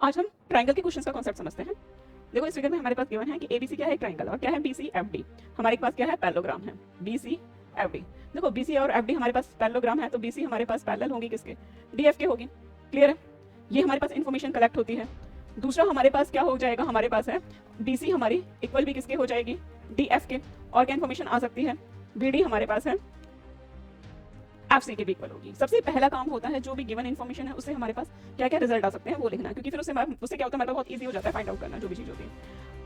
आज हम ट्राइंगल के क्वेश्चंस का कॉन्सेप्ट समझते हैं। देखो इस फिगर में हमारे पास गिवन है कि एबीसी क्या है, एक ट्राइंगल, और क्या है बीसी एफडी। हमारे पास क्या है, पैरेललोग्राम है बीसी एफडी। देखो बीसी और एफडी हमारे पास पैरेललोग्राम है, तो बीसी हमारे पास पैरेलल होगी किसके, डीएफ के होगी। क्लियर है, ये हमारे पास इन्फॉर्मेशन कलेक्ट होती है। दूसरा हमारे पास क्या हो जाएगा, हमारे पास है बीसी हमारी इक्वल भी किसके हो जाएगी, डीएफ के। और क्या इन्फॉर्मेशन आ सकती है, बीडी हमारे पास है एफसी के भी इक्वल होगी। सबसे पहला काम होता है जो भी गिवन इन्फॉर्मेशन है उससे हमारे पास क्या क्या रिजल्ट आ सकते हैं वो लिखना, क्योंकि फिर उससे क्या होता है, हमारे पास बहुत ईजी हो जाता है फाइंड आउट करना जो भी चीज होती है।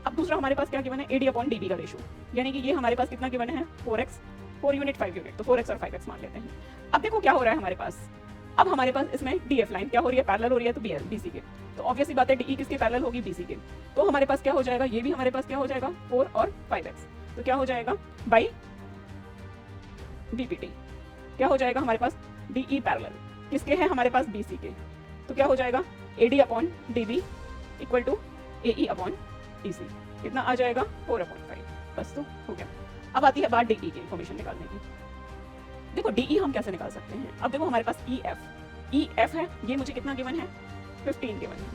अब दूसरा हमारे पास क्या गिवन है, एडी अपॉन डीबी का रेशो, यानी कि ये हमारे पास कितना गिवन है, 4x 4 यूनिट 5 यूनिट, तो 4x और 5x मान लेते हैं। अब देखो क्या हो रहा है हमारे पास, अब हमारे पास इसमें डीएफ लाइन क्या हो रही है, पैरेलल हो रही है, तो बीसी के, तो ऑब्वियसली बात है डीई किसके पैरेलल होगी, बीसी के। तो हमारे पास क्या हो जाएगा, ये भी हमारे पास क्या हो जाएगा 4 और 5x, तो क्या हो जाएगा बाई बीपीटी, क्या हो जाएगा हमारे पास डीई पैरेलल किसके है, हमारे पास बीसी के, तो क्या हो जाएगा AD upon DB equal to AE upon EC, कितना आ जाएगा 4/5, बस तो हो गया। अब आती है बात डीई की इन्फॉर्मेशन निकालने की। देखो डीई हम कैसे निकाल सकते हैं, अब देखो हमारे पास ईएफ है, ये मुझे कितना गिवन है, 15 गिवन है।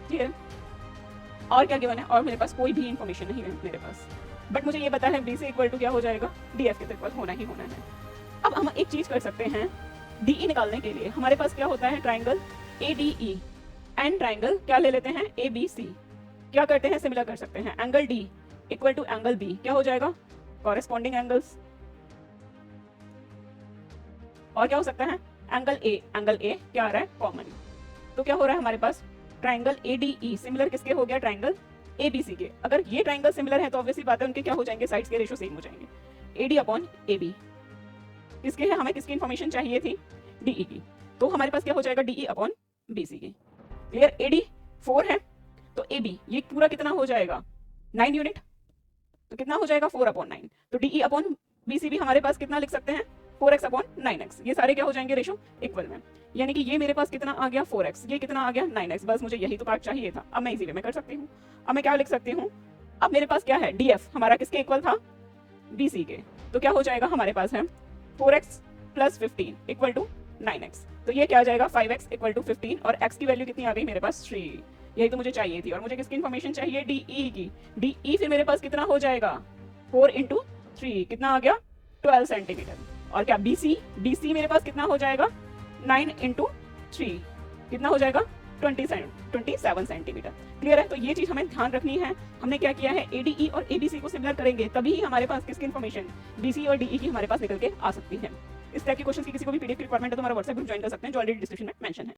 ठीक है, और क्या गिवन है, और मेरे पास कोई भी इन्फॉर्मेशन नहीं है मेरे पास, बट मुझे ये पता है बी से इक्वल टू क्या हो जाएगा, डीएफ के इक्वल होना ही होना है। अब हम एक चीज कर सकते हैं, डीई निकालने के लिए हमारे पास क्या होता है, ट्राइंगल एडीई एंड ट्राइंगल क्या ले लेते हैं, एबीसी, क्या करते हैं, सिमिलर कर सकते हैं, angle D equal to angle B, क्या हो जाएगा कॉरेस्पॉन्डिंग एंगल्स, और क्या हो सकता है एंगल ए क्या आ रहा है कॉमन, तो क्या हो रहा है हमारे पास ट्राइंगल एडीई सिमिलर किसके हो गया, ट्राइंगल एबीसी के। अगर ये ट्राइंगल सिमिलर है तो ऑब्वियसली बात है उनके क्या हो जाएंगे, साइड्स के रेशियो सेम हो जाएंगे। एडी अपॉन एबी किसके है, हमें किसकी इन्फॉर्मेशन चाहिए थी, डीई की, तो हमारे पास क्या हो जाएगा डीई अपॉन बीसी की। क्लियर, एडी 4 है तो एबी ये पूरा कितना हो जाएगा 9 यूनिट, तो कितना हो जाएगा 4/9, तो डीई अपॉन बीसी भी हमारे पास कितना लिख सकते हैं 4x/9x, ये सारे क्या हो जाएंगे रेशो इक्वल में, यानी कि ये मेरे पास कितना आ गया 4x, ये कितना आ गया 9x, बस मुझे यही तो पार्ट चाहिए था। अब मैं इजी वे में कर सकती हूँ, अब मैं क्या लिख सकती हूँ, अब मेरे पास क्या है डीएफ हमारा किसके इक्वल था, बीसी के, तो क्या हो जाएगा हमारे पास है 4x + 15 इक्वल टू 9x, तो ये क्या आ जाएगा 5x इक्वल टू 15, और x की वैल्यू कितनी आ गई मेरे पास 3, यही तो मुझे चाहिए थी। और मुझे किसकी इन्फॉर्मेशन चाहिए, डीई की, डीई फिर मेरे पास कितना हो जाएगा 4 × 3 कितना आ गया 12 सेंटीमीटर, और क्या बीसी मेरे पास कितना हो जाएगा 9 × 3 कितना हो जाएगा 27 सेंटीमीटर। क्लियर है, तो ये चीज हमें ध्यान रखनी है। हमने क्या किया है, एडीई और एबीसी को सिमिलर करेंगे तभी हमारे पास किसकी इन्फॉर्मेशन बीसी और डीई की हमारे पास निकल के आ सकती है। इस टाइप के क्वेश्चन की किसी को भी पीडीएफ की रिक्वायरमेंट है तो हमारा व्हाट्सएप ग्रुप ज्वाइन कर सकते हैं जो ऑलरेडी डिस्क्रिप्शन में मेंशन है।